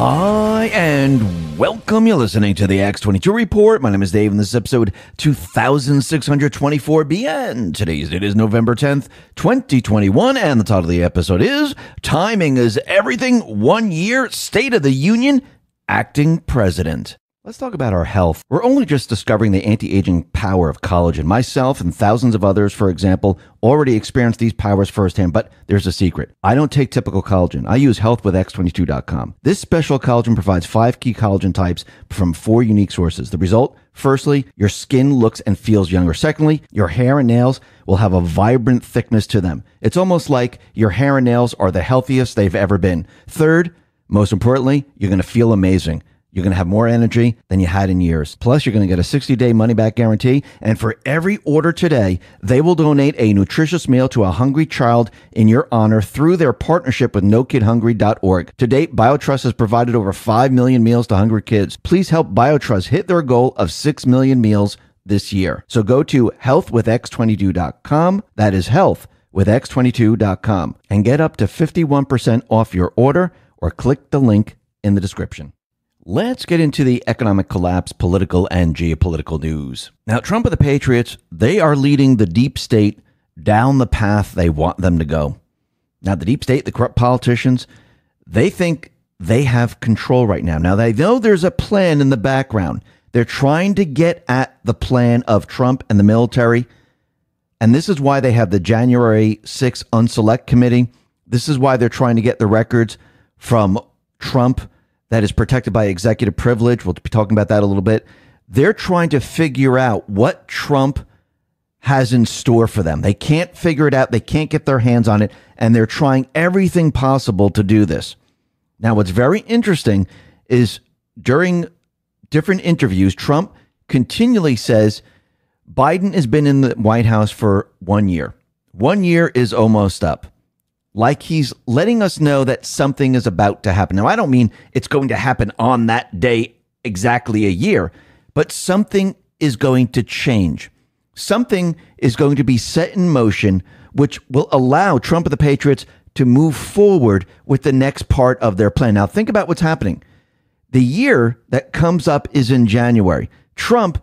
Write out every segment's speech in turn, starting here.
Hi, and welcome. You're listening to the X22 Report. My name is Dave, and this is episode 2624B. And today's date is November 10th, 2021. And the title of the episode is Timing is Everything, 1 Year, State of the Union, Acting President. Let's talk about our health. We're only just discovering the anti-aging power of collagen. Myself and thousands of others, for example, already experienced these powers firsthand, but there's a secret. I don't take typical collagen. I use healthwithx22.com. This special collagen provides 5 key collagen types from 4 unique sources. The result, firstly, your skin looks and feels younger. Secondly, your hair and nails will have a vibrant thickness to them. It's almost like your hair and nails are the healthiest they've ever been. Third, most importantly, you're going to feel amazing. You're going to have more energy than you had in years. Plus, you're going to get a 60-day money-back guarantee. And for every order today, they will donate a nutritious meal to a hungry child in your honor through their partnership with NoKidHungry.org. To date, BioTrust has provided over 5 million meals to hungry kids. Please help BioTrust hit their goal of 6 million meals this year. So go to healthwithx22.com. That is healthwithx22.com. And get up to 51% off your order or click the link in the description. Let's get into the economic collapse, political and geopolitical news. Now, Trump and the Patriots, they are leading the deep state down the path they want them to go. Now, the deep state, the corrupt politicians, they think they have control right now. Now, they know there's a plan in the background. They're trying to get at the plan of Trump and the military. And this is why they have the January 6th Unselect Committee. This is why they're trying to get the records from Trump that is protected by executive privilege. We'll be talking about that a little bit. They're trying to figure out what Trump has in store for them. They can't figure it out. They can't get their hands on it. And they're trying everything possible to do this. Now, what's very interesting is during different interviews, Trump continually says Biden has been in the White House for 1 year. 1 year is almost up. Like he's letting us know that something is about to happen. Now, I don't mean it's going to happen on that day exactly a year, but something is going to change. Something is going to be set in motion, which will allow Trump and the Patriots to move forward with the next part of their plan. Now, think about what's happening. The year that comes up is in January. Trump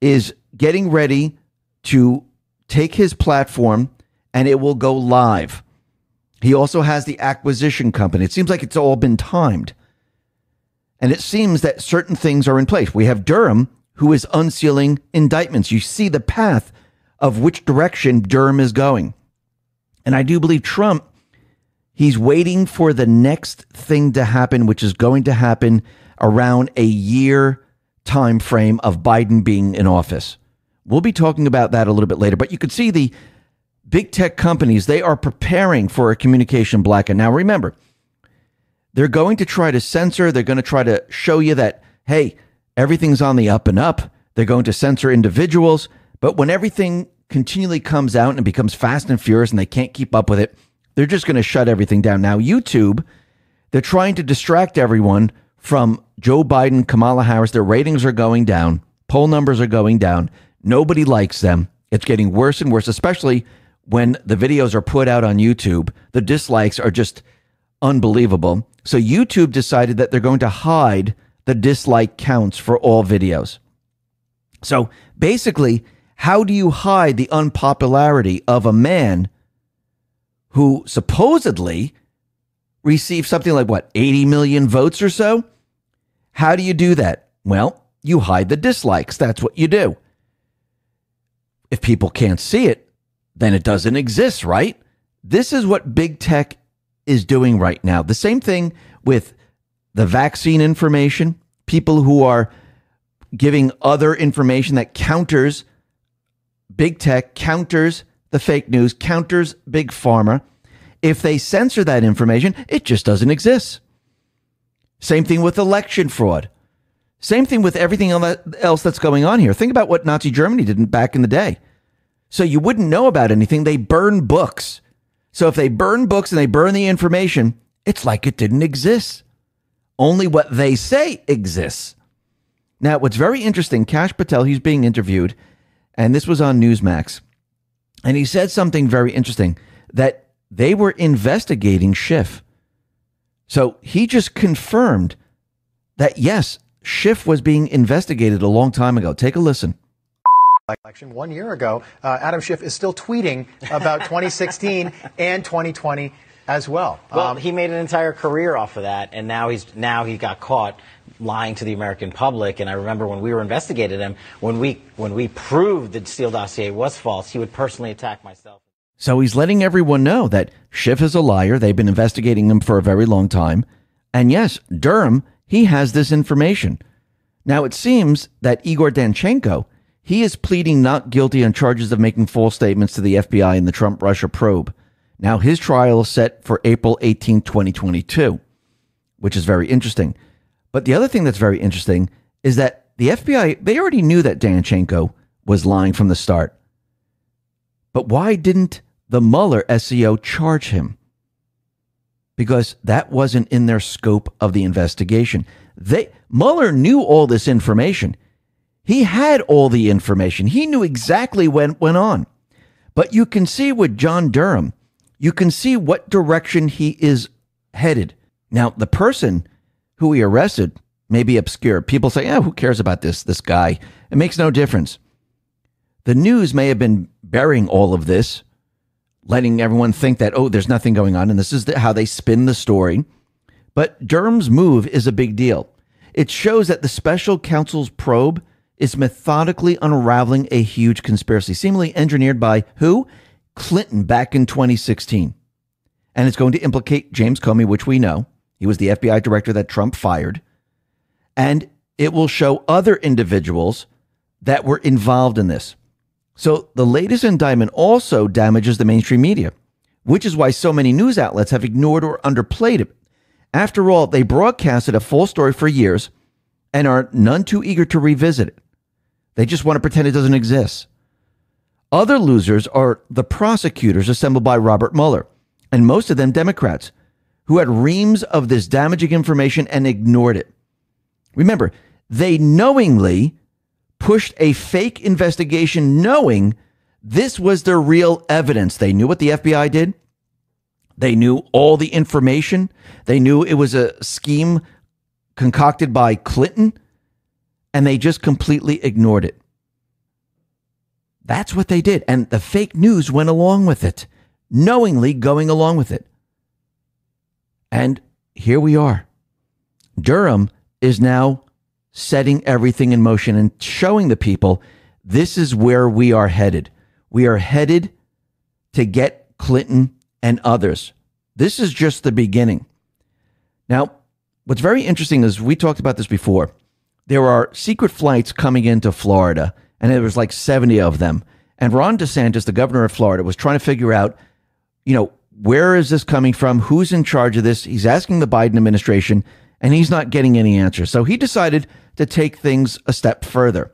is getting ready to take his platform and it will go live. He also has the acquisition company. It seems like it's all been timed. And it seems that certain things are in place. We have Durham, who is unsealing indictments. You see the path of which direction Durham is going. And I do believe Trump, he's waiting for the next thing to happen, which is going to happen around a year time frame of Biden being in office. We'll be talking about that a little bit later. But you could see the big tech companies, they are preparing for a communication blackout. Now, remember, they're going to try to censor. They're going to try to show you that, hey, everything's on the up and up. They're going to censor individuals. But when everything continually comes out and becomes fast and furious and they can't keep up with it, they're just going to shut everything down. Now, YouTube, they're trying to distract everyone from Joe Biden, Kamala Harris. Their ratings are going down. Poll numbers are going down. Nobody likes them. It's getting worse and worse, especially when the videos are put out on YouTube. The dislikes are just unbelievable. So YouTube decided that they're going to hide the dislike counts for all videos. So basically, how do you hide the unpopularity of a man who supposedly received something like, 80 million votes or so? How do you do that? Well, you hide the dislikes. That's what you do. If people can't see it, then it doesn't exist, right? This is what big tech is doing right now. The same thing with the vaccine information, people who are giving other information that counters big tech, counters the fake news, counters big pharma. If they censor that information, it just doesn't exist. Same thing with election fraud. Same thing with everything else that's going on here. Think about what Nazi Germany did back in the day. So you wouldn't know about anything. They burn books. So if they burn books and they burn the information, it's like it didn't exist. Only what they say exists. Now, what's very interesting, Kash Patel, he's being interviewed, and this was on Newsmax, and he said something very interesting, that they were investigating Schiff. So he just confirmed that, yes, Schiff was being investigated a long time ago. Take a listen. Election 1 year ago, Adam Schiff is still tweeting about 2016 and 2020 as well. Well, he made an entire career off of that, and now he got caught lying to the American public. And I remember when we were investigating him, when we proved that Steele dossier was false, he would personally attack myself. So he's letting everyone know that Schiff is a liar. They've been investigating him for a very long time. And yes, Durham, he has this information. Now, it seems that Igor Danchenko, he is pleading not guilty on charges of making false statements to the FBI in the Trump-Russia probe. Now, his trial is set for April 18, 2022, which is very interesting. But the other thing that's very interesting is that the FBI, they already knew that Danchenko was lying from the start. But why didn't the Mueller SCO charge him? Because that wasn't in their scope of the investigation. Mueller knew all this information. He had all the information. He knew exactly what went on. But you can see with John Durham, you can see what direction he is headed. Now, the person who he arrested may be obscure. People say, who cares about this guy? It makes no difference. The news may have been burying all of this, letting everyone think that, there's nothing going on, and this is how they spin the story. But Durham's move is a big deal. It shows that the special counsel's probe is methodically unraveling a huge conspiracy, seemingly engineered by who? Clinton back in 2016. And it's going to implicate James Comey, which we know. He was the FBI director that Trump fired. And it will show other individuals that were involved in this. So the latest indictment also damages the mainstream media, which is why so many news outlets have ignored or underplayed it. After all, they broadcasted a full story for years and are none too eager to revisit it. They just want to pretend it doesn't exist. Other losers are the prosecutors assembled by Robert Mueller, and most of them Democrats, who had reams of this damaging information and ignored it. Remember, they knowingly pushed a fake investigation knowing this was the real evidence. They knew what the FBI did. They knew all the information. They knew it was a scheme concocted by Clinton, and they just completely ignored it. That's what they did. And the fake news went along with it, knowingly going along with it. And here we are. Durham is now setting everything in motion and showing the people this is where we are headed. We are headed to get Clinton and others. This is just the beginning. Now, what's very interesting is we talked about this before. There are secret flights coming into Florida, and there was like 70 of them. And Ron DeSantis, the governor of Florida, was trying to figure out, where is this coming from? Who's in charge of this? He's asking the Biden administration, and he's not getting any answers. So he decided to take things a step further.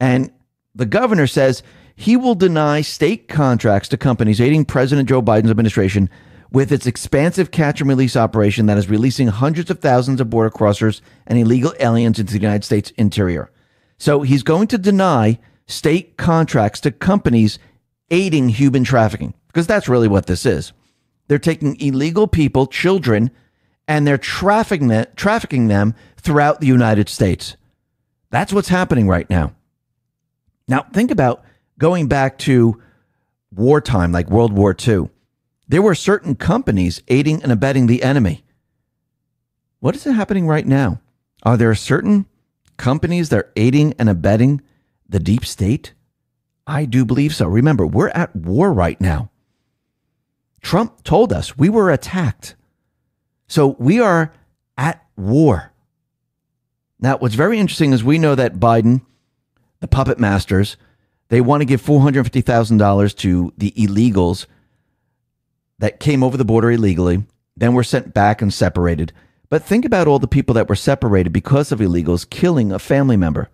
And the governor says he will deny state contracts to companies aiding President Joe Biden's administration with its expansive catch and release operation that is releasing hundreds of thousands of border crossers and illegal aliens into the United States interior. So he's going to deny state contracts to companies aiding human trafficking, because that's really what this is. They're taking illegal people, children, and they're trafficking them throughout the United States. That's what's happening right now. Now, think about going back to wartime, like World War II. There were certain companies aiding and abetting the enemy. What is happening right now? Are there certain companies that are aiding and abetting the deep state? I do believe so. Remember, we're at war right now. Trump told us we were attacked. So we are at war. Now, what's very interesting is we know that Biden, the puppet masters, they want to give $450,000 to the illegals that came over the border illegally, then were sent back and separated. But think about all the people that were separated because of illegals killing a family member.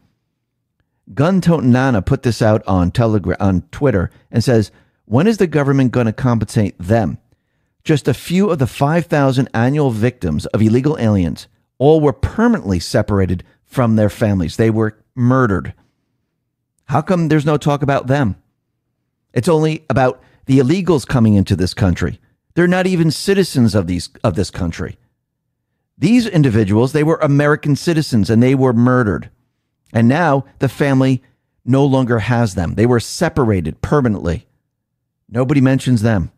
Gun Totin' Nana put this out on Twitter and says, when is the government going to compensate them? Just a few of the 5,000 annual victims of illegal aliens all were permanently separated from their families. They were murdered. How come there's no talk about them? It's only about the illegals coming into this country. They're not even citizens of this country. These individuals, they were American citizens and they were murdered. And now the family no longer has them. They were separated permanently. Nobody mentions them.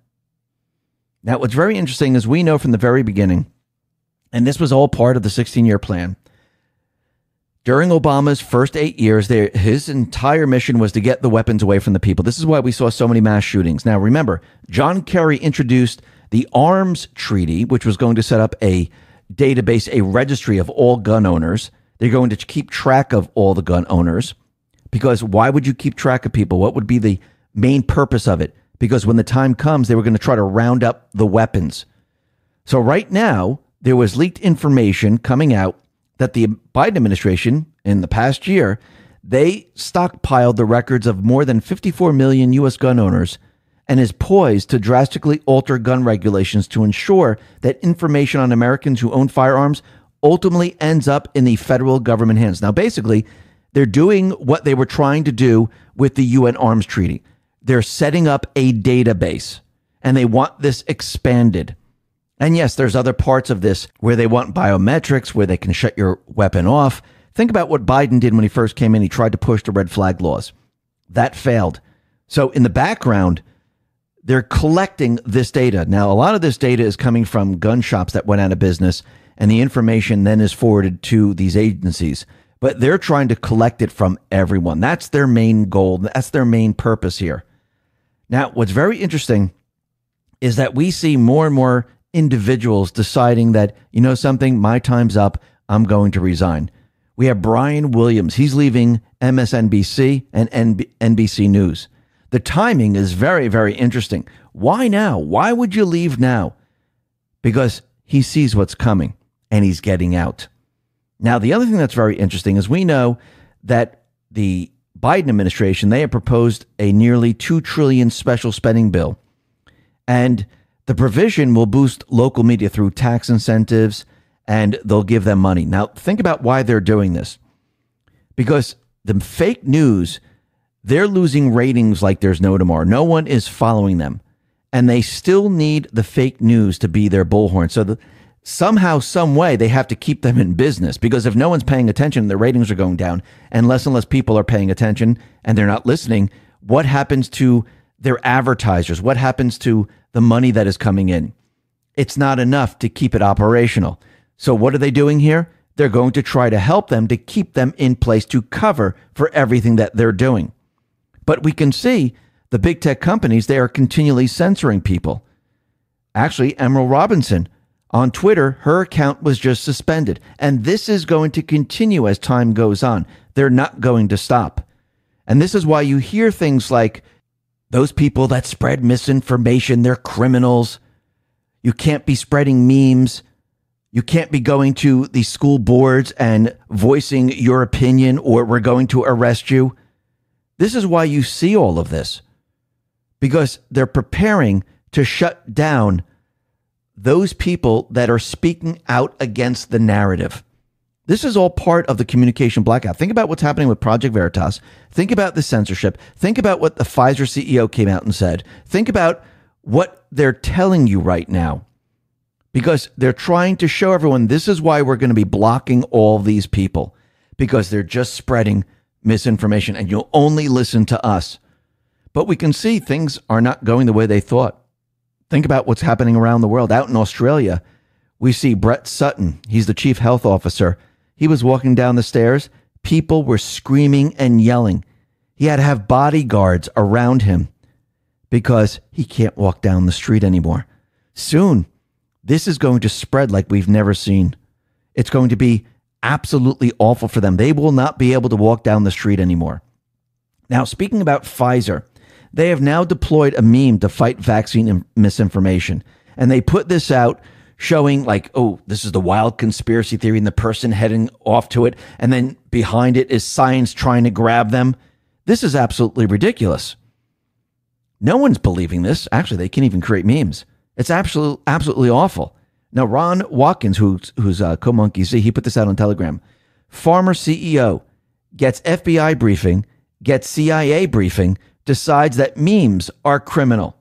Now, what's very interesting is we know from the very beginning, and this was all part of the 16-year plan, during Obama's first 8 years, his entire mission was to get the weapons away from the people. This is why we saw so many mass shootings. Now, remember, John Kerry introduced the Arms Treaty, which was going to set up a database, a registry of all gun owners. They're going to keep track of all the gun owners. Because why would you keep track of people? What would be the main purpose of it? Because when the time comes, they were going to try to round up the weapons. So right now, there was leaked information coming out that the Biden administration in the past year, they stockpiled the records of more than 54 million U.S. gun owners and is poised to drastically alter gun regulations to ensure that information on Americans who own firearms ultimately ends up in the federal government hands. Now, basically, they're doing what they were trying to do with the UN Arms Treaty. They're setting up a database, and they want this expanded. And yes, there's other parts of this where they want biometrics, where they can shut your weapon off. Think about what Biden did when he first came in. He tried to push the red flag laws. That failed. So in the background, they're collecting this data. Now, a lot of this data is coming from gun shops that went out of business, and the information then is forwarded to these agencies. But they're trying to collect it from everyone. That's their main goal. That's their main purpose here. Now, what's very interesting is that we see more and more individuals deciding that, you know something, my time's up, I'm going to resign. We have Brian Williams. He's leaving MSNBC and NBC News. The timing is very, very interesting. Why now? Why would you leave now? Because he sees what's coming and he's getting out. Now, the other thing that's very interesting is we know that the Biden administration, they have proposed a nearly $2 trillion special spending bill. And the provision will boost local media through tax incentives, and they'll give them money. Now, think about why they're doing this. Because the fake news, they're losing ratings like there's no tomorrow. No one is following them. And they still need the fake news to be their bullhorn. So somehow, some way, they have to keep them in business. Because if no one's paying attention, their ratings are going down. And less people are paying attention and they're not listening. What happens to their advertisers? What happens to the money that is coming in? It's not enough to keep it operational. So what are they doing here? They're going to try to help them to keep them in place to cover for everything that they're doing. But we can see the big tech companies, they are continually censoring people. Actually, Emerald Robinson on Twitter, her account was just suspended. And this is going to continue as time goes on. They're not going to stop. And this is why you hear things like, those people that spread misinformation, they're criminals. You can't be spreading memes. You can't be going to the school boards and voicing your opinion, or we're going to arrest you. This is why you see all of this. Because they're preparing to shut down those people that are speaking out against the narrative. This is all part of the communication blackout. Think about what's happening with Project Veritas. Think about the censorship. Think about what the Pfizer CEO came out and said. Think about what they're telling you right now. Because they're trying to show everyone this is why we're going to be blocking all these people. Because they're just spreading misinformation and you'll only listen to us. But we can see things are not going the way they thought. Think about what's happening around the world. Out in Australia, we see Brett Sutton. He's the chief health officer. He was walking down the stairs. People were screaming and yelling. He had to have bodyguards around him because he can't walk down the street anymore. Soon, this is going to spread like we've never seen. It's going to be absolutely awful for them. They will not be able to walk down the street anymore. Now, speaking about Pfizer, they have now deployed a meme to fight vaccine misinformation. And they put this out showing like, oh, this is the wild conspiracy theory and the person heading off to it. And then behind it is science trying to grab them. This is absolutely ridiculous. No one's believing this. Actually, they can't even create memes. It's absolutely awful. Now, Ron Watkins, who's co-monkey Z, he put this out on Telegram. Former CEO gets FBI briefing, gets CIA briefing, decides that memes are criminal.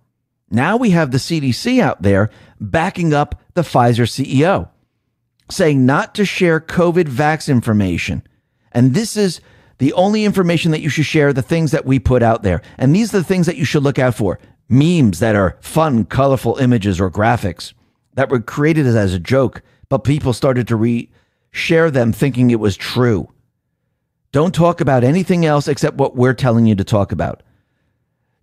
Now we have the CDC out there backing up the Pfizer CEO. saying not to share COVID vax information. And this is the only information that you should share, the things that we put out there. And these are the things that you should look out for. Memes that are fun, colorful images or graphics that were created as a joke, but people started to share them thinking it was true. Don't talk about anything else except what we're telling you to talk about.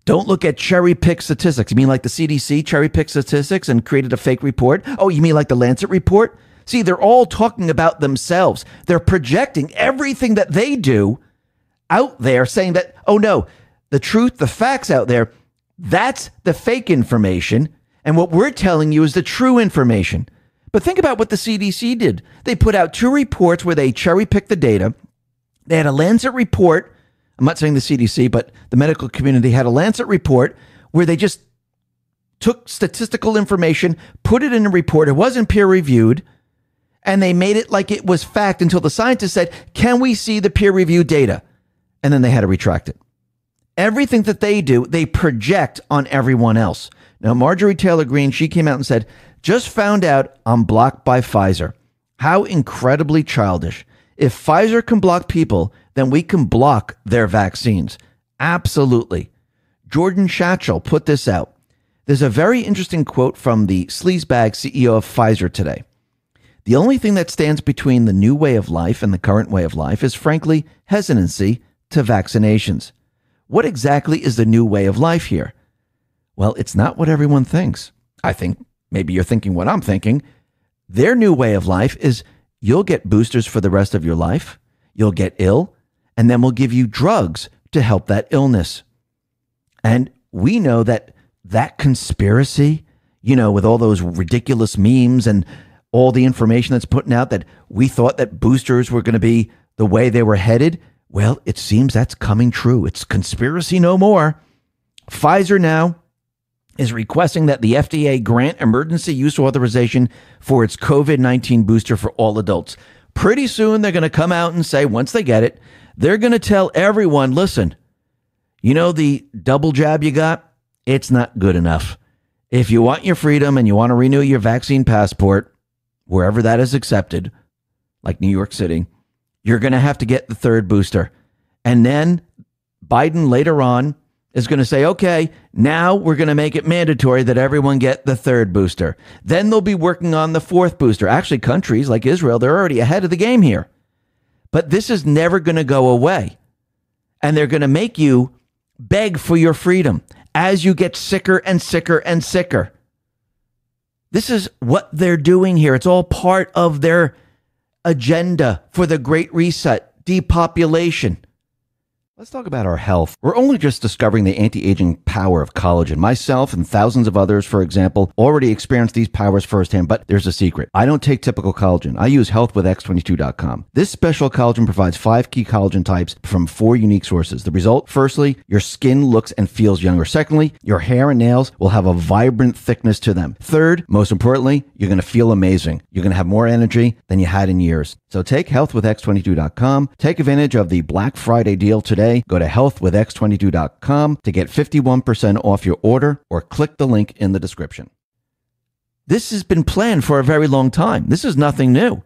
Don't look at cherry-pick statistics. You mean like the CDC cherry-picked statistics and created a fake report? Oh, you mean like the Lancet report? See, they're all talking about themselves. They're projecting everything that they do out there, saying that, oh no, the truth, the facts out there, that's the fake information. And what we're telling you is the true information. But think about what the CDC did. They put out 2 reports where they cherry-picked the data. They had a Lancet report. I'm not saying the CDC, but the medical community had a Lancet report where they just took statistical information, put it in a report. It wasn't peer-reviewed. And they made it like it was fact until the scientists said, can we see the peer-reviewed data? And then they had to retract it. Everything that they do, they project on everyone else. Now, Marjorie Taylor Greene, she came out and said, just found out I'm blocked by Pfizer. How incredibly childish. If Pfizer can block people, then we can block their vaccines. Absolutely. Jordan Schachel put this out. There's a very interesting quote from the sleazebag CEO of Pfizer today. The only thing that stands between the new way of life and the current way of life is, frankly, hesitancy to vaccinations. What exactly is the new way of life here? Well, it's not what everyone thinks. I think maybe you're thinking what I'm thinking. Their new way of life is you'll get boosters for the rest of your life. You'll get ill, and then we'll give you drugs to help that illness. And we know that conspiracy, with all those ridiculous memes and all the information that's putting out that we thought that boosters were going to be the way they were headed. Well, it seems that's coming true. It's conspiracy no more. Pfizer now is requesting that the FDA grant emergency use authorization for its COVID-19 booster for all adults. Pretty soon, they're going to come out and say, once they get it, they're going to tell everyone, listen, the double jab you got, it's not good enough. If you want your freedom and you want to renew your vaccine passport, wherever that is accepted, like New York City, you're going to have to get the 3rd booster. And then Biden later on is going to say, okay, now we're going to make it mandatory that everyone get the 3rd booster. Then they'll be working on the 4th booster. Actually, countries like Israel, they're already ahead of the game here. But this is never going to go away. And they're going to make you beg for your freedom as you get sicker and sicker and sicker. This is what they're doing here. It's all part of their agenda for the Great Reset, depopulation. Let's talk about our health. We're only just discovering the anti-aging power of collagen. Myself and thousands of others, for example, already experienced these powers firsthand, but there's a secret. I don't take typical collagen. I use healthwithx22.com. This special collagen provides 5 key collagen types from 4 unique sources. The result, firstly, your skin looks and feels younger. Secondly, your hair and nails will have a vibrant thickness to them. Third, most importantly, you're going to feel amazing. You're going to have more energy than you had in years. So take healthwithx22.com. Take advantage of the Black Friday deal today. Go to healthwithx22.com to get 51% off your order or click the link in the description. This has been planned for a very long time. This is nothing new.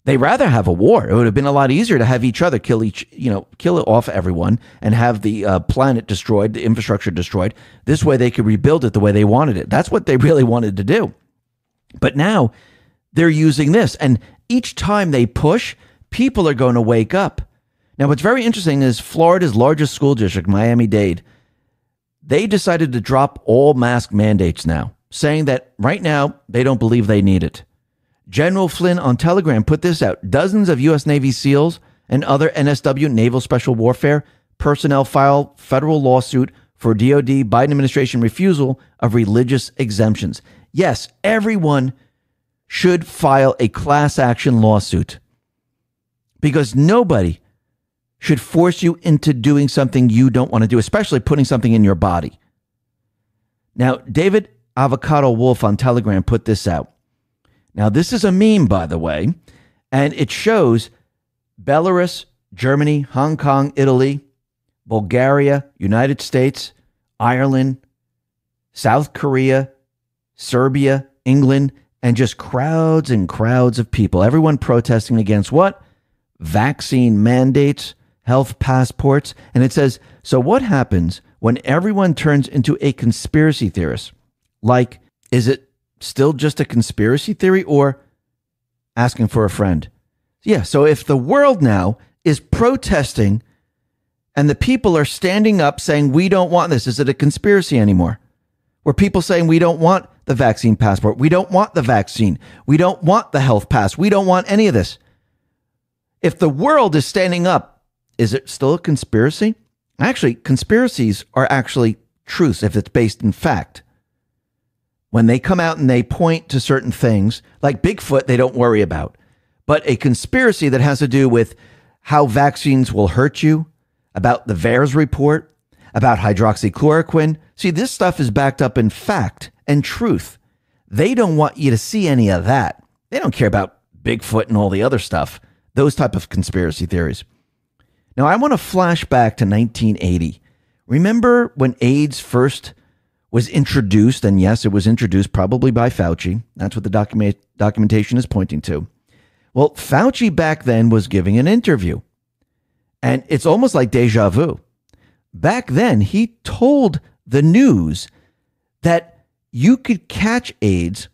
They rather have a war. It would have been a lot easier to have each other kill off everyone and have the planet destroyed, the infrastructure destroyed. This way they could rebuild it the way they wanted it. That's what they really wanted to do. But now they're using this. And each time they push, people are going to wake up. Now, what's very interesting is Florida's largest school district, Miami-Dade, they decided to drop all mask mandates now, saying that right now they don't believe they need it. General Flynn on Telegram put this out. Dozens of U.S. Navy SEALs and other NSW, Naval Special Warfare, personnel file federal lawsuit for DOD Biden administration refusal of religious exemptions. Yes, everyone should file a class action lawsuit because nobody should force you into doing something you don't want to do, especially putting something in your body. Now, David Avocado Wolf on Telegram put this out. Now, this is a meme, by the way, and it shows Belarus, Germany, Hong Kong, Italy, Bulgaria, United States, Ireland, South Korea, Serbia, England, and just crowds and crowds of people, everyone protesting against what? Vaccine mandates, health passports. And it says, so what happens when everyone turns into a conspiracy theorist? Like, is it still just a conspiracy theory or asking for a friend? Yeah, so if the world now is protesting and the people are standing up saying, we don't want this, is it a conspiracy anymore? Were people saying, we don't want the vaccine passport, we don't want the vaccine, we don't want the health pass, we don't want any of this? If the world is standing up, is it still a conspiracy? Actually, conspiracies are actually truths if it's based in fact. When they come out and they point to certain things, like Bigfoot, they don't worry about. But a conspiracy that has to do with how vaccines will hurt you, about the VAERS report, about hydroxychloroquine. See, this stuff is backed up in fact and truth. They don't want you to see any of that. They don't care about Bigfoot and all the other stuff, those type of conspiracy theories. Now, I want to flash back to 1980. Remember when AIDS first was introduced? And yes, it was introduced probably by Fauci. That's what the documentation is pointing to. Well, Fauci back then was giving an interview. And it's almost like deja vu. Back then, he told the news that you could catch AIDS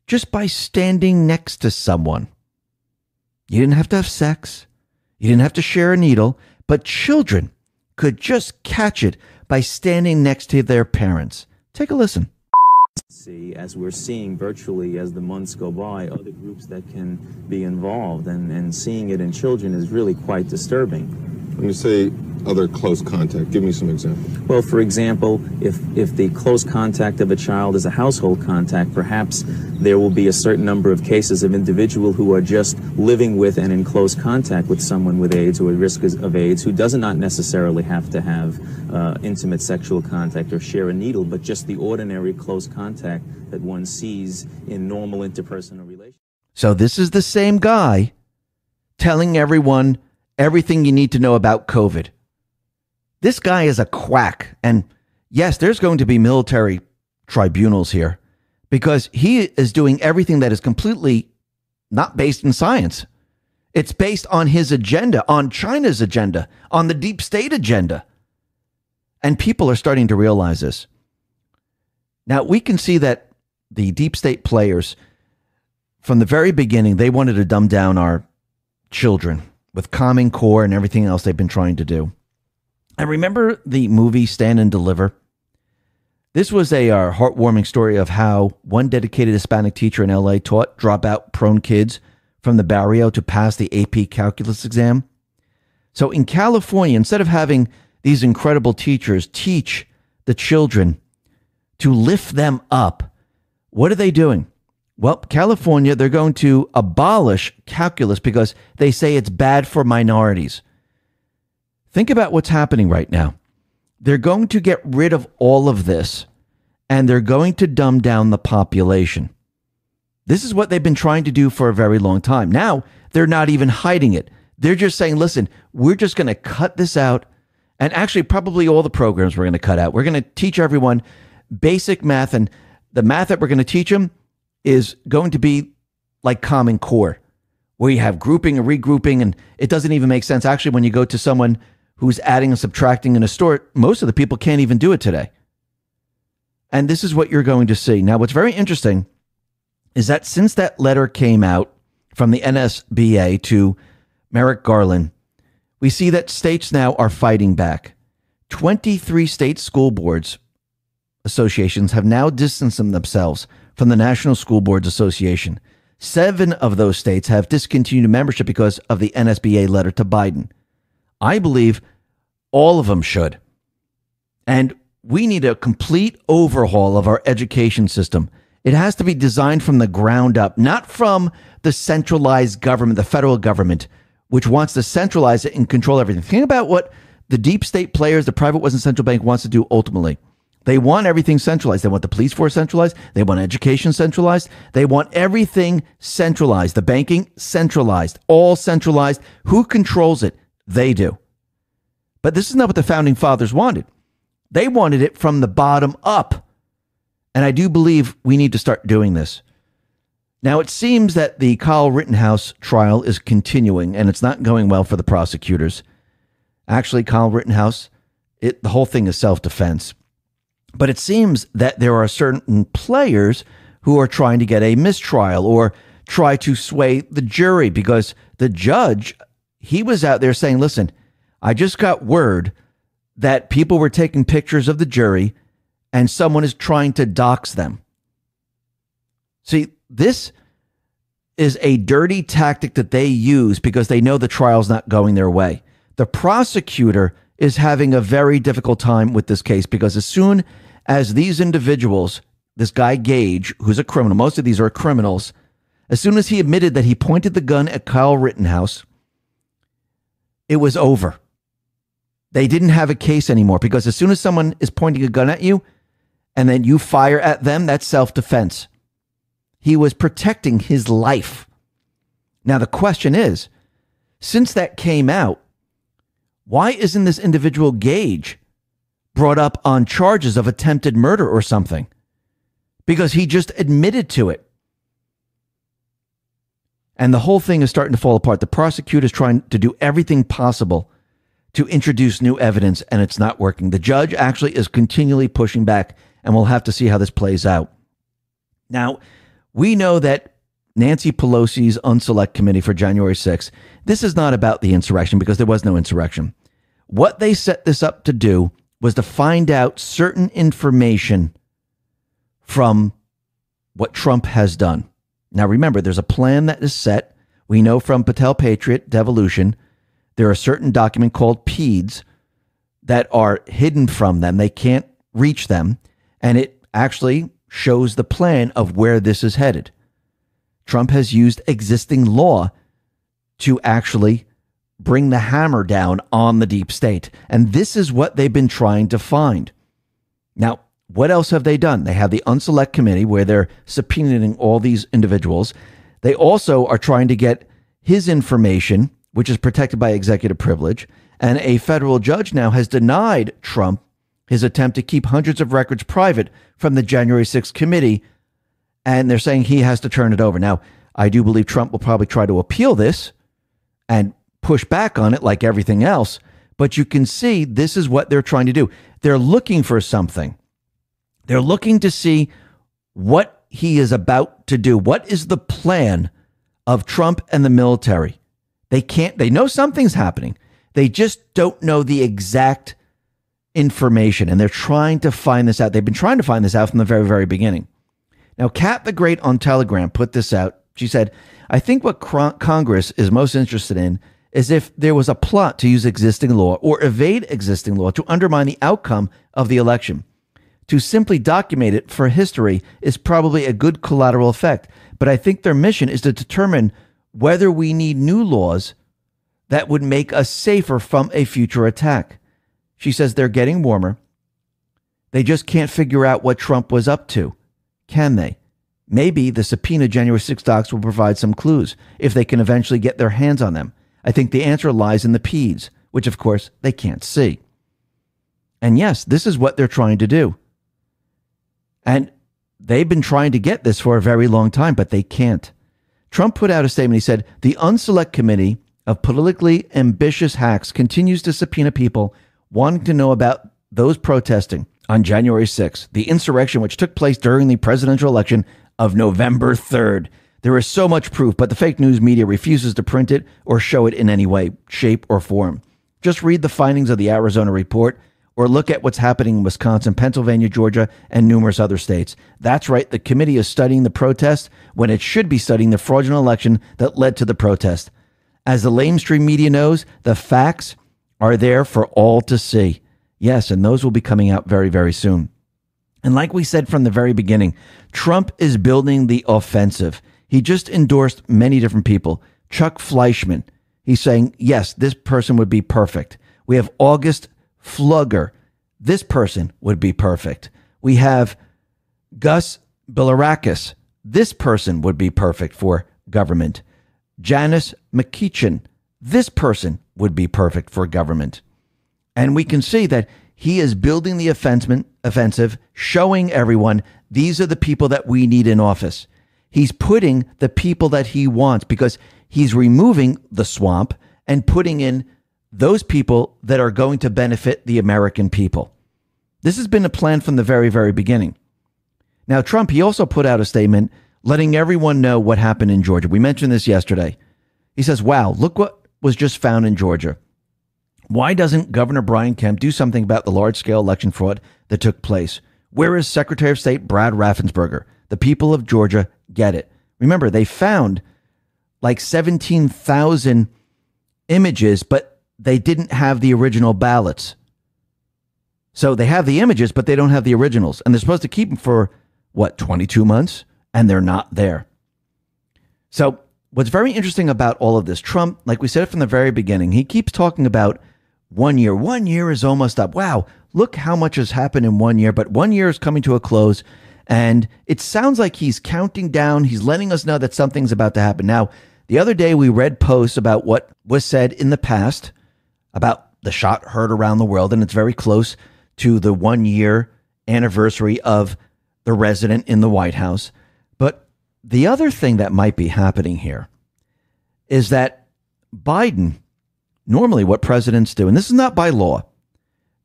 just by standing next to someone. You didn't have to have sex. You didn't have to share a needle. But children could just catch it by standing next to their parents. Take a listen. See, as we're seeing virtually as the months go by, other groups that can be involved, and seeing it in children is really quite disturbing. When you say other close contact, give me some examples. Well, for example, if the close contact of a child is a household contact, perhaps there will be a certain number of cases of individuals who are just living with and in close contact with someone with AIDS or at risk of AIDS who does not necessarily have to have intimate sexual contact or share a needle, but just the ordinary close contact that one sees in normal interpersonal relations. So this is the same guy telling everyone everything you need to know about COVID. This guy is a quack. And yes, there's going to be military tribunals here because he is doing everything that is completely not based in science. It's based on his agenda, on China's agenda, on the deep state agenda. And people are starting to realize this. Now, we can see that the deep state players, from the very beginning, they wanted to dumb down our children with Common Core and everything else they've been trying to do. And remember the movie Stand and Deliver? This was a heartwarming story of how one dedicated Hispanic teacher in LA taught dropout-prone kids from the barrio to pass the AP calculus exam. So in California, instead of having these incredible teachers teach the children to lift them up, what are they doing? Well, California, they're going to abolish calculus because they say it's bad for minorities. Think about what's happening right now. They're going to get rid of all of this, and they're going to dumb down the population. This is what they've been trying to do for a very long time. Now, they're not even hiding it. They're just saying, listen, we're just going to cut this out. And actually, probably all the programs we're going to cut out. We're going to teach everyone basic math, and the math that we're going to teach them is going to be like Common Core, where you have grouping and regrouping, and it doesn't even make sense. Actually, when you go to someone who's adding and subtracting in a store, most of the people can't even do it today. And this is what you're going to see. Now, what's very interesting is that since that letter came out from the NSBA to Merrick Garland, we see that states now are fighting back. 23 state school boards associations have now distanced themselves from the National School Boards Association. 7 of those states have discontinued membership because of the NSBA letter to Biden. I believe all of them should. And we need a complete overhaul of our education system. It has to be designed from the ground up, not from the centralized government, the federal government, which wants to centralize it and control everything. Think about what the deep state players, the private wasn't central bank, wants to do ultimately. They want everything centralized. They want the police force centralized. They want education centralized. They want everything centralized. The banking centralized, all centralized. Who controls it? They do. But this is not what the founding fathers wanted. They wanted it from the bottom up. And I do believe we need to start doing this. Now, it seems that the Kyle Rittenhouse trial is continuing, and it's not going well for the prosecutors. Actually, Kyle Rittenhouse, the whole thing is self-defense. But it seems that there are certain players who are trying to get a mistrial or try to sway the jury, because the judge, he was out there saying, listen, I just got word that people were taking pictures of the jury and someone is trying to dox them. See, this is a dirty tactic that they use because they know the trial's not going their way. The prosecutor is having a very difficult time with this case because as soon as these individuals, this guy Gage, who's a criminal, most of these are criminals, as soon as he admitted that he pointed the gun at Kyle Rittenhouse, it was over. They didn't have a case anymore because as soon as someone is pointing a gun at you and then you fire at them, that's self-defense. He was protecting his life. Now, the question is, since that came out, why isn't this individual Gage brought up on charges of attempted murder or something? Because he just admitted to it. And the whole thing is starting to fall apart. The prosecutor is trying to do everything possible to introduce new evidence, and it's not working. The judge actually is continually pushing back, and we'll have to see how this plays out. Now, we know that Nancy Pelosi's Unselect Committee for January 6th, this is not about the insurrection because there was no insurrection. What they set this up to do was to find out certain information from what Trump has done. Now, remember, there's a plan that is set. We know from Patel Patriot Devolution, there are certain documents called PEDs that are hidden from them. They can't reach them. And it actually shows the plan of where this is headed. Trump has used existing law to actually bring the hammer down on the deep state. And this is what they've been trying to find. Now, what else have they done? They have the Unselect Committee where they're subpoenaing all these individuals. They also are trying to get his information, which is protected by executive privilege. And a federal judge now has denied Trump his attempt to keep hundreds of records private from the January 6th committee. And they're saying he has to turn it over. Now, I do believe Trump will probably try to appeal this and push back on it like everything else. But you can see this is what they're trying to do. They're looking for something. They're looking to see what he is about to do. What is the plan of Trump and the military? They know something's happening. They just don't know the exact information. And they're trying to find this out. They've been trying to find this out from the very, very beginning. Now, Kat the Great on Telegram put this out. She said, I think what Congress is most interested in is if there was a plot to use existing law or evade existing law to undermine the outcome of the election. To simply document it for history is probably a good collateral effect. But I think their mission is to determine whether we need new laws that would make us safer from a future attack. She says they're getting warmer. They just can't figure out what Trump was up to. Can they? Maybe the subpoena January 6 docs will provide some clues if they can eventually get their hands on them. I think the answer lies in the PEDs, which of course they can't see. And yes, this is what they're trying to do. And they've been trying to get this for a very long time, but they can't. Trump put out a statement. He said, the Unselect Committee of politically ambitious hacks continues to subpoena people wanting to know about those protesting on January 6th, the insurrection which took place during the presidential election of November 3rd. There is so much proof, but the fake news media refuses to print it or show it in any way, shape, or form. Just read the findings of the Arizona report or look at what's happening in Wisconsin, Pennsylvania, Georgia, and numerous other states. That's right, the committee is studying the protest when it should be studying the fraudulent election that led to the protest. As the lamestream media knows, the facts are there for all to see. Yes, and those will be coming out very, very soon. And like we said from the very beginning, Trump is building the offensive. He just endorsed many different people. Chuck Fleischman, he's saying, yes, this person would be perfect. We have August Flugger. This person would be perfect. We have Gus Bilirakis. This person would be perfect for government. Janice McEachin. This person would be perfect for government. And we can see that he is building the offensive, showing everyone these are the people that we need in office. He's putting the people that he wants because he's removing the swamp and putting in those people that are going to benefit the American people. This has been a plan from the very, very beginning. Now, Trump, he also put out a statement letting everyone know what happened in Georgia. We mentioned this yesterday. He says, wow, look what was just found in Georgia. Why doesn't Governor Brian Kemp do something about the large-scale election fraud that took place? Where is Secretary of State Brad Raffensperger? The people of Georgia get it. Remember, they found like 17,000 images, but they didn't have the original ballots. So they have the images, but they don't have the originals. And they're supposed to keep them for, 22 months? And they're not there. So what's very interesting about all of this, Trump, like we said from the very beginning, he keeps talking about 1 year. 1 year is almost up. Wow, look how much has happened in 1 year. But 1 year is coming to a close. And it sounds like he's counting down. He's letting us know that something's about to happen. Now, the other day we read posts about what was said in the past about the shot heard around the world. And it's very close to the 1 year anniversary of the resident in the White House. But the other thing that might be happening here is that Biden, normally what presidents do, and this is not by law,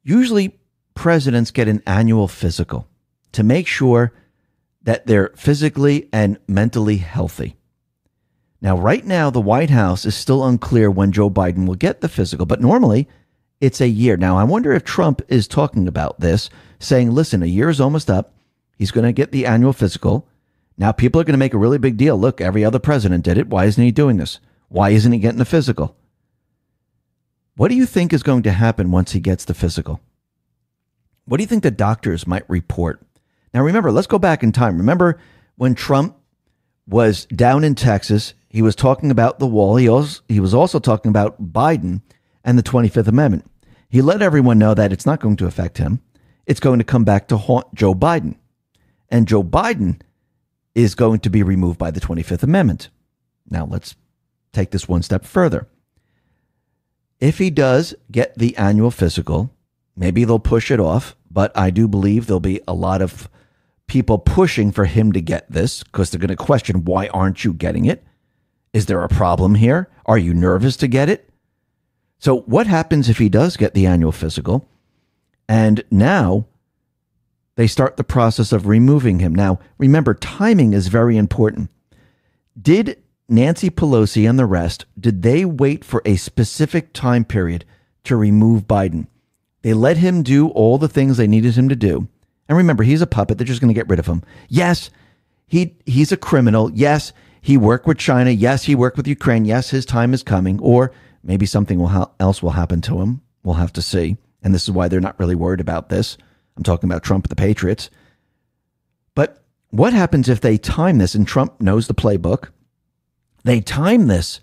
usually presidents get an annual physical to make sure that they're physically and mentally healthy. Now, right now, the White House is still unclear when Joe Biden will get the physical, but normally it's a year. Now, I wonder if Trump is talking about this, saying, listen, a year is almost up. He's going to get the annual physical. Now, people are going to make a really big deal. Look, every other president did it. Why isn't he doing this? Why isn't he getting the physical? What do you think is going to happen once he gets the physical? What do you think the doctors might report? Now, remember, let's go back in time. Remember when Trump was down in Texas, he was talking about the wall. He was also talking about Biden and the 25th Amendment. He let everyone know that it's not going to affect him. It's going to come back to haunt Joe Biden. And Joe Biden is going to be removed by the 25th Amendment. Now, let's take this one step further. If he does get the annual physical, maybe they'll push it off, but I do believe there'll be a lot of people pushing for him to get this because they're going to question, why aren't you getting it? Is there a problem here? Are you nervous to get it? So what happens if he does get the annual physical? And now they start the process of removing him. Now, remember, timing is very important. Did Nancy Pelosi and the rest, did they wait for a specific time period to remove Biden? They let him do all the things they needed him to do. And remember, he's a puppet. They're just going to get rid of him. Yes, he's a criminal. Yes, he worked with China. Yes, he worked with Ukraine. Yes, his time is coming. Or maybe something else will happen to him. We'll have to see. And this is why they're not really worried about this. I'm talking about Trump and the Patriots. But what happens if they time this, and Trump knows the playbook? They time this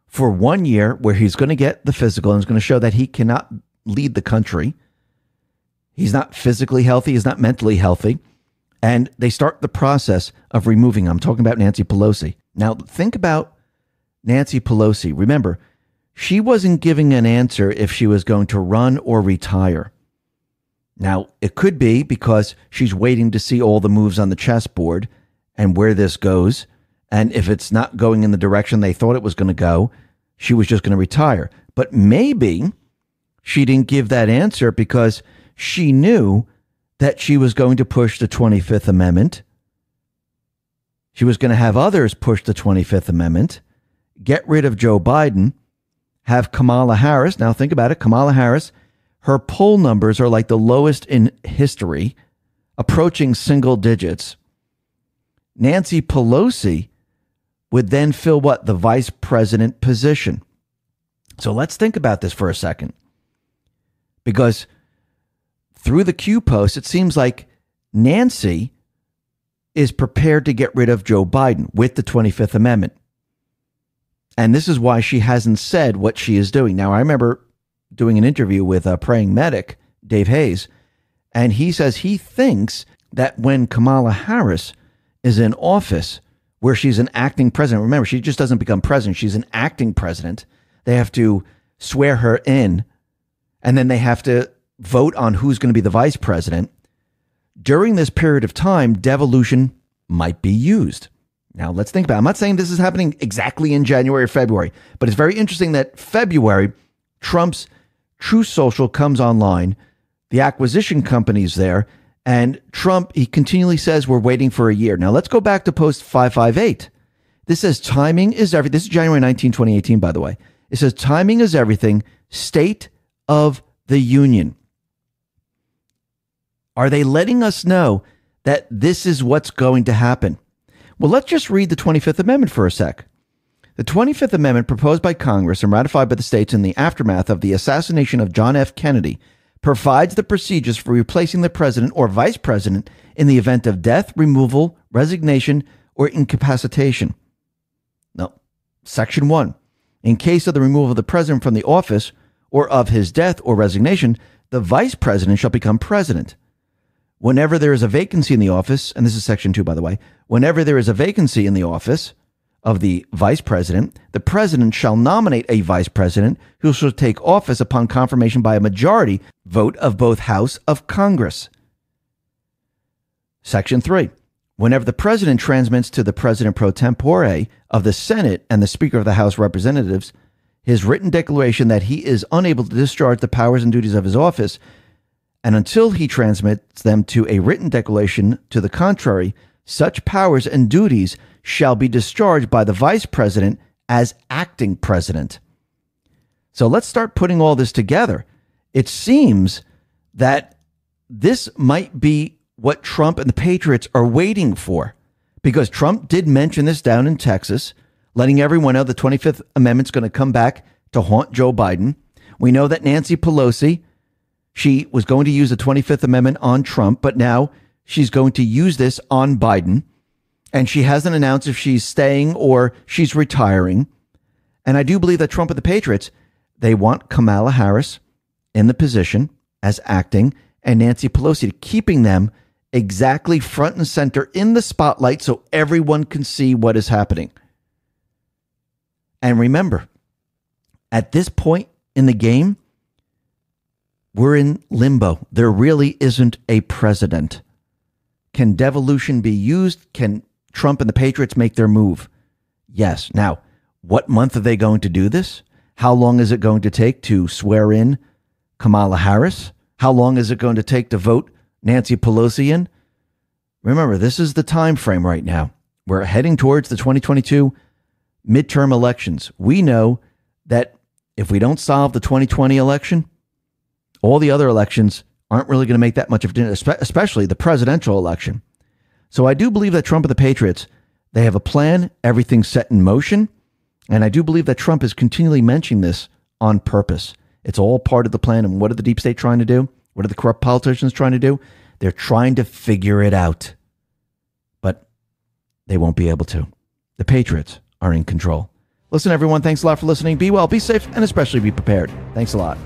for 1 year where he's going to get the physical and is going to show that he cannot lead the country. He's not physically healthy. He's not mentally healthy. And they start the process of removing him. I'm talking about Nancy Pelosi. Now, think about Nancy Pelosi. Remember, she wasn't giving an answer if she was going to run or retire. Now, it could be because she's waiting to see all the moves on the chessboard and where this goes. And if it's not going in the direction they thought it was going to go, she was just going to retire. But maybe she didn't give that answer because she knew that she was going to push the 25th Amendment. She was going to have others push the 25th Amendment, get rid of Joe Biden, have Kamala Harris. Now think about it. Kamala Harris, her poll numbers are like the lowest in history, approaching single digits. Nancy Pelosi would then fill what? The vice president position. So let's think about this for a second. Because through the Q post, it seems like Nancy is prepared to get rid of Joe Biden with the 25th Amendment. And this is why she hasn't said what she is doing. Now, I remember doing an interview with a praying medic, Dave Hayes, and he says he thinks that when Kamala Harris is in office, where she's an acting president, remember, she just doesn't become president, she's an acting president. They have to swear her in, and then they have to vote on who's going to be the vice president. During this period of time, devolution might be used. Now, let's think about it. I'm not saying this is happening exactly in January or February, but it's very interesting that February, Trump's Truth Social comes online. The acquisition company's there. And Trump, he continually says we're waiting for a year. Now, let's go back to post 558. This says timing is everything. This is January 19, 2018, by the way. It says timing is everything. State of the Union. Are they letting us know that this is what's going to happen? Well, let's just read the 25th Amendment for a sec. The 25th Amendment, proposed by Congress and ratified by the states in the aftermath of the assassination of John F. Kennedy, provides the procedures for replacing the president or vice president in the event of death, removal, resignation, or incapacitation. No. Section 1. In case of the removal of the president from the office or of his death or resignation, the vice president shall become president. Whenever there is a vacancy in the office, and this is Section 2, by the way, whenever there is a vacancy in the office of the vice president, the president shall nominate a vice president who shall take office upon confirmation by a majority vote of both House of Congress. Section 3. Whenever the president transmits to the president pro tempore of the Senate and the Speaker of the House of Representatives his written declaration that he is unable to discharge the powers and duties of his office, and until he transmits them to a written declaration to the contrary, such powers and duties shall be discharged by the vice president as acting president. So let's start putting all this together. It seems that this might be what Trump and the Patriots are waiting for, because Trump did mention this down in Texas, letting everyone know the 25th Amendment's going to come back to haunt Joe Biden. We know that Nancy Pelosi, she was going to use the 25th Amendment on Trump, but now she's going to use this on Biden. And she hasn't announced if she's staying or she's retiring. And I do believe that Trump and the Patriots, they want Kamala Harris in the position as acting and Nancy Pelosi, keeping them exactly front and center in the spotlight so everyone can see what is happening. And remember, at this point in the game, we're in limbo. There really isn't a president. Can devolution be used? Can Trump and the Patriots make their move? Yes. Now, what month are they going to do this? How long is it going to take to swear in Kamala Harris? How long is it going to take to vote Nancy Pelosi in? Remember, this is the time frame right now. We're heading towards the 2022 midterm elections. We know that if we don't solve the 2020 election, all the other elections aren't really going to make that much of a difference, especially the presidential election. So I do believe that Trump and the Patriots, they have a plan, everything's set in motion, and I do believe that Trump is continually mentioning this on purpose. It's all part of the plan. And what are the deep state trying to do? What are the corrupt politicians trying to do? They're trying to figure it out, but they won't be able to. The Patriots are in control. Listen, everyone, thanks a lot for listening. Be well, be safe, and especially be prepared. Thanks a lot.